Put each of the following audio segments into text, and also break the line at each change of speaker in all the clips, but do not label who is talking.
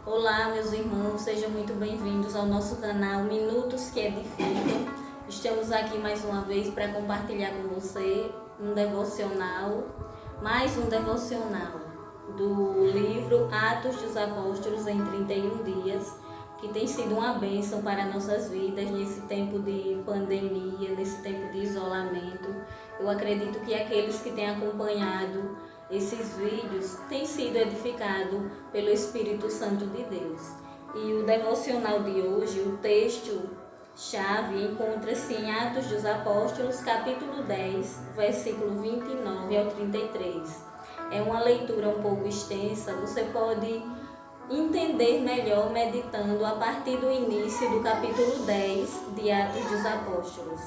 Olá, meus irmãos, sejam muito bem-vindos ao nosso canal Minutos que Edificam. Estamos aqui mais uma vez para compartilhar com você mais um devocional do livro Atos dos Apóstolos em 31 dias, que tem sido uma bênção para nossas vidas nesse tempo de pandemia, nesse tempo de isolamento. Eu acredito que aqueles que têm acompanhado esses vídeos têm sido edificados pelo Espírito Santo de Deus. E o devocional de hoje, o texto-chave, encontra-se em Atos dos Apóstolos, capítulo 10, versículo 29 ao 33. É uma leitura um pouco extensa, você pode entender melhor meditando a partir do início do capítulo 10 de Atos dos Apóstolos,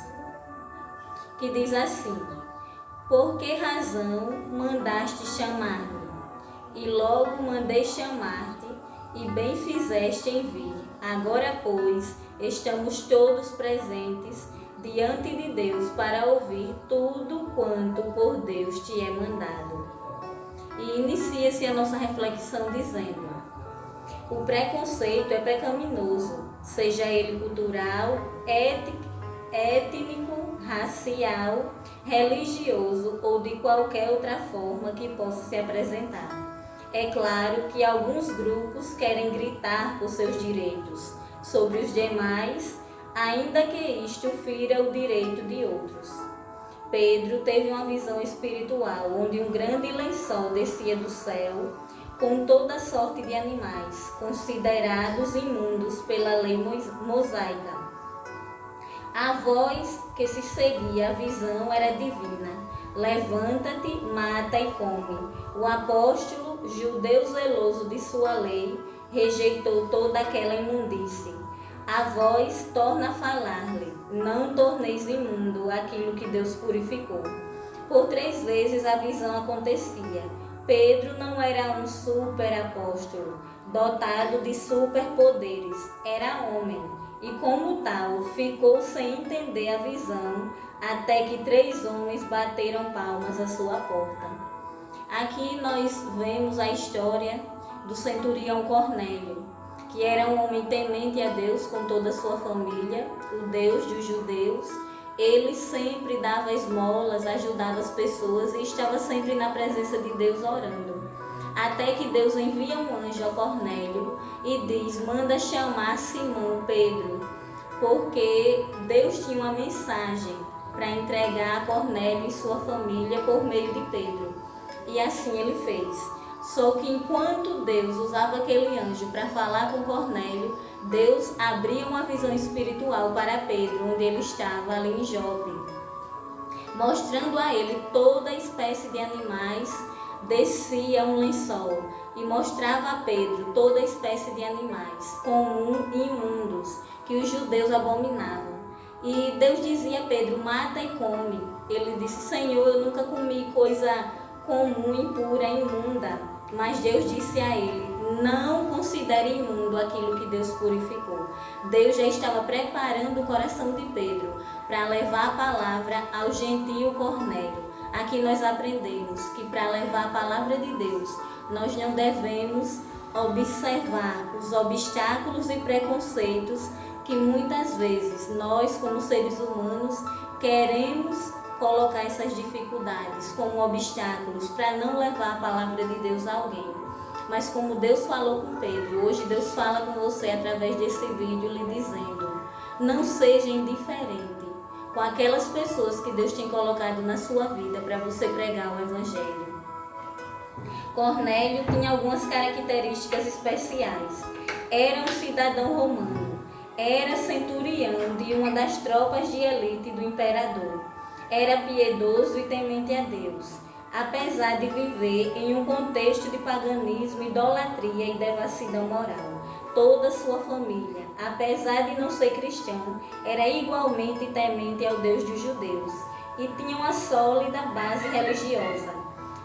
que diz assim: Por que razão mandaste chamar-me? E logo mandei chamar-te, e bem fizeste em vir. Agora, pois, estamos todos presentes diante de Deus para ouvir tudo quanto por Deus te é mandado. E inicia-se a nossa reflexão dizendo: o preconceito é pecaminoso, seja ele cultural, étnico, racial, religioso ou de qualquer outra forma que possa se apresentar. É claro que alguns grupos querem gritar por seus direitos sobre os demais, ainda que isto fira o direito de outros. Pedro teve uma visão espiritual onde um grande lençol descia do céu com toda sorte de animais, considerados imundos pela lei mosaica. A voz que se seguia à visão era divina: levanta-te, mata e come. O apóstolo, judeu zeloso de sua lei, rejeitou toda aquela imundície. A voz torna a falar-lhe: não torneis imundo aquilo que Deus purificou. Por 3 vezes a visão acontecia. Pedro não era um super apóstolo, dotado de superpoderes, era homem. E como tal, ficou sem entender a visão, até que 3 homens bateram palmas à sua porta. Aqui nós vemos a história do centurião Cornélio, que era um homem temente a Deus com toda a sua família, o Deus dos judeus. Ele sempre dava esmolas, ajudava as pessoas e estava sempre na presença de Deus orando. Até que Deus envia um anjo a Cornélio e diz: manda chamar Simão Pedro, porque Deus tinha uma mensagem para entregar a Cornélio e sua família por meio de Pedro. E assim ele fez. Só que enquanto Deus usava aquele anjo para falar com Cornélio, Deus abria uma visão espiritual para Pedro, onde ele estava ali em Jope, mostrando a ele toda espécie de animais. Descia um lençol e mostrava a Pedro toda espécie de animais comuns e imundos que os judeus abominavam. E Deus dizia a Pedro: mata e come. Ele disse: Senhor, eu nunca comi coisa comum, impura, imunda. Mas Deus disse a ele: não considere imundo aquilo que Deus purificou. Deus já estava preparando o coração de Pedro para levar a palavra ao gentio Cornélio. Aqui nós aprendemos que para levar a palavra de Deus, nós não devemos observar os obstáculos e preconceitos que muitas vezes nós, como seres humanos, queremos colocar essas dificuldades como obstáculos para não levar a palavra de Deus a alguém. Mas como Deus falou com Pedro, hoje Deus fala com você através desse vídeo lhe dizendo: não seja indiferente com aquelas pessoas que Deus tem colocado na sua vida para você pregar o Evangelho. Cornélio tinha algumas características especiais. Era um cidadão romano, era centurião de uma das tropas de elite do imperador, era piedoso e temente a Deus, apesar de viver em um contexto de paganismo, idolatria e devassidão moral. Toda a sua família, apesar de não ser cristão, era igualmente temente ao Deus dos judeus e tinha uma sólida base religiosa.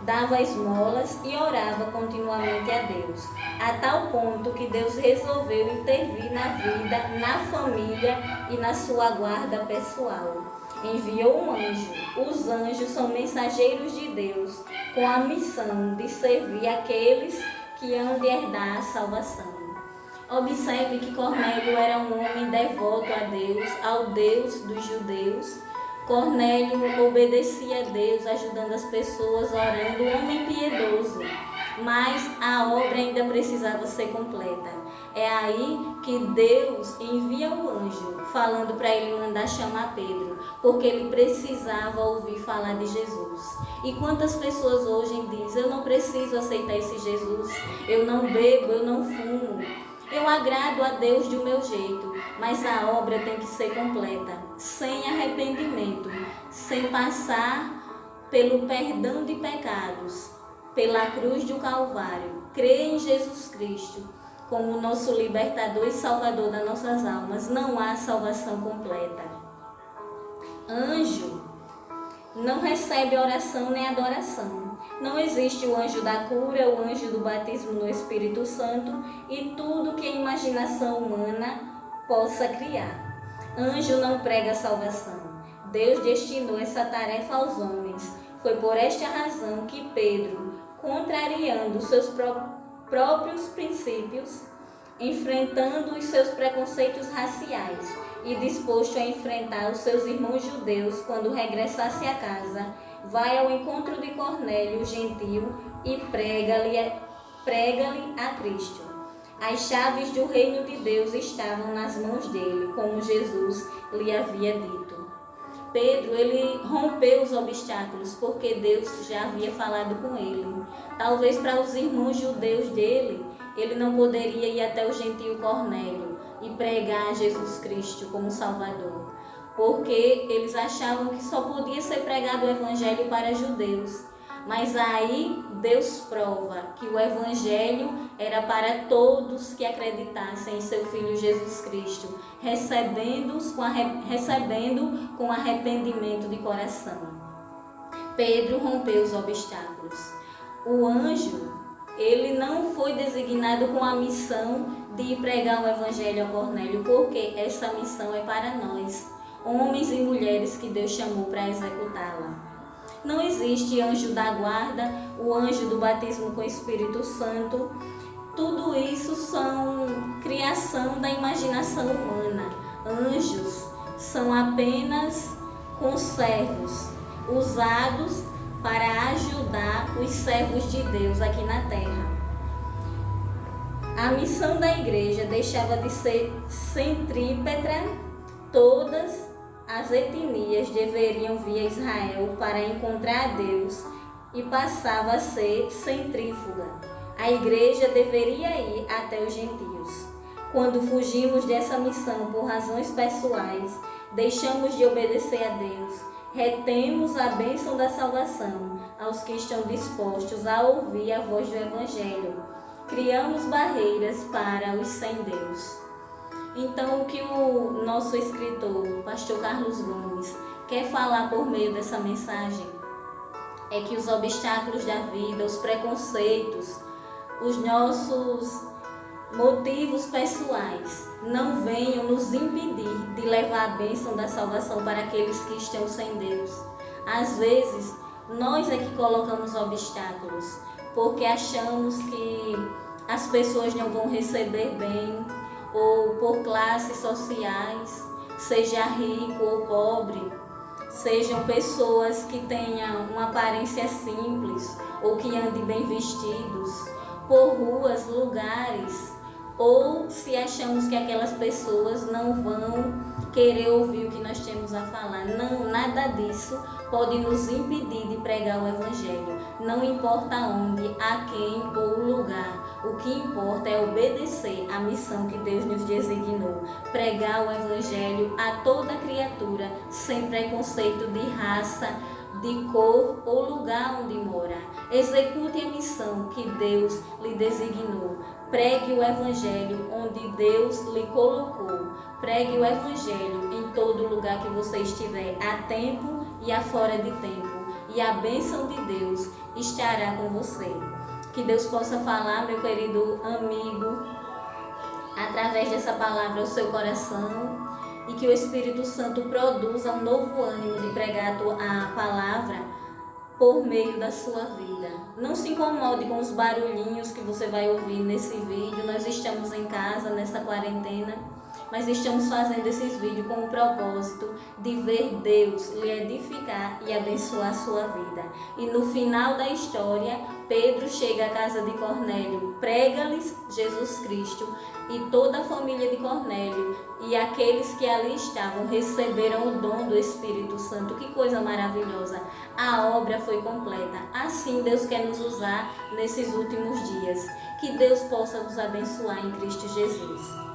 Dava esmolas e orava continuamente a Deus, a tal ponto que Deus resolveu intervir na vida, na família e na sua guarda pessoal. Enviou um anjo. Os anjos são mensageiros de Deus com a missão de servir aqueles que hão de herdar a salvação. Observe que Cornélio era um homem devoto a Deus, ao Deus dos judeus. Cornélio obedecia a Deus, ajudando as pessoas, orando, um homem piedoso. Mas a obra ainda precisava ser completa. É aí que Deus envia o anjo, falando para ele mandar chamar Pedro, porque ele precisava ouvir falar de Jesus. E quantas pessoas hoje dizem: eu não preciso aceitar esse Jesus, eu não bebo, eu não fumo, eu agrado a Deus do meu jeito, mas a obra tem que ser completa, sem arrependimento, sem passar pelo perdão de pecados, pela cruz do Calvário. Crer em Jesus Cristo como nosso libertador e salvador das nossas almas, não há salvação completa. Anjo não recebe oração nem adoração. Não existe o anjo da cura, o anjo do batismo no Espírito Santo e tudo que a imaginação humana possa criar. Anjo não prega salvação. Deus destinou essa tarefa aos homens. Foi por esta razão que Pedro, contrariando seus próprios princípios, enfrentando os seus preconceitos raciais e disposto a enfrentar os seus irmãos judeus quando regressasse a casa, vai ao encontro de Cornélio, o gentil, e prega-lhe a Cristo. As chaves do reino de Deus estavam nas mãos dele, como Jesus lhe havia dito. Pedro, ele rompeu os obstáculos porque Deus já havia falado com ele. Talvez para os irmãos judeus dele, ele não poderia ir até o gentil Cornélio e pregar Jesus Cristo como Salvador, porque eles achavam que só podia ser pregado o Evangelho para judeus. Mas aí Deus prova que o Evangelho era para todos que acreditassem em seu Filho Jesus Cristo, recebendo com arrependimento de coração. Pedro rompeu os obstáculos. O anjo, ele não foi designado com a missão de pregar o Evangelho a Cornélio, porque essa missão é para nós, homens e mulheres que Deus chamou para executá-la. Não existe anjo da guarda, o anjo do batismo com o Espírito Santo. Tudo isso são criação da imaginação humana. Anjos são apenas conservos, usados para ajudar os servos de Deus aqui na terra. A missão da igreja deixava de ser centrípeta. Todas as etnias deveriam vir a Israel para encontrar Deus e passava a ser centrífuga. A igreja deveria ir até os gentios. Quando fugimos dessa missão por razões pessoais, deixamos de obedecer a Deus, retemos a bênção da salvação aos que estão dispostos a ouvir a voz do Evangelho. Criamos barreiras para os sem Deus. Então, o que o nosso escritor, pastor Carlos Gomes, quer falar por meio dessa mensagem é que os obstáculos da vida, os preconceitos, os nossos motivos pessoais não venham nos impedir de levar a bênção da salvação para aqueles que estão sem Deus. Às vezes, nós é que colocamos obstáculos, porque achamos que as pessoas não vão receber bem, ou por classes sociais, seja rico ou pobre, sejam pessoas que tenham uma aparência simples ou que andem bem vestidos, por ruas, lugares, ou se achamos que aquelas pessoas não vão querer ouvir o que nós temos a falar. Não, nada disso pode nos impedir de pregar o Evangelho. Não importa onde, a quem ou o lugar. O que importa é obedecer à missão que Deus nos designou. Pregar o Evangelho a toda criatura, sem preconceito de raça, de cor ou lugar onde mora. Execute a missão que Deus lhe designou. Pregue o Evangelho onde Deus lhe colocou. Pregue o Evangelho em todo lugar que você estiver, a tempo e a fora de tempo. E a bênção de Deus estará com você. Que Deus possa falar, meu querido amigo, através dessa palavra ao seu coração, e que o Espírito Santo produza um novo ânimo de pregar a palavra por meio da sua vida. Não se incomode com os barulhinhos que você vai ouvir nesse vídeo. Nós estamos em casa nessa quarentena, mas estamos fazendo esses vídeos com o propósito de ver Deus lhe edificar e abençoar a sua vida. E no final da história, Pedro chega à casa de Cornélio, prega-lhes Jesus Cristo, e toda a família de Cornélio e aqueles que ali estavam receberam o dom do Espírito Santo. Que coisa maravilhosa! A obra foi completa. Assim Deus quer nos usar nesses últimos dias. Que Deus possa nos abençoar em Cristo Jesus.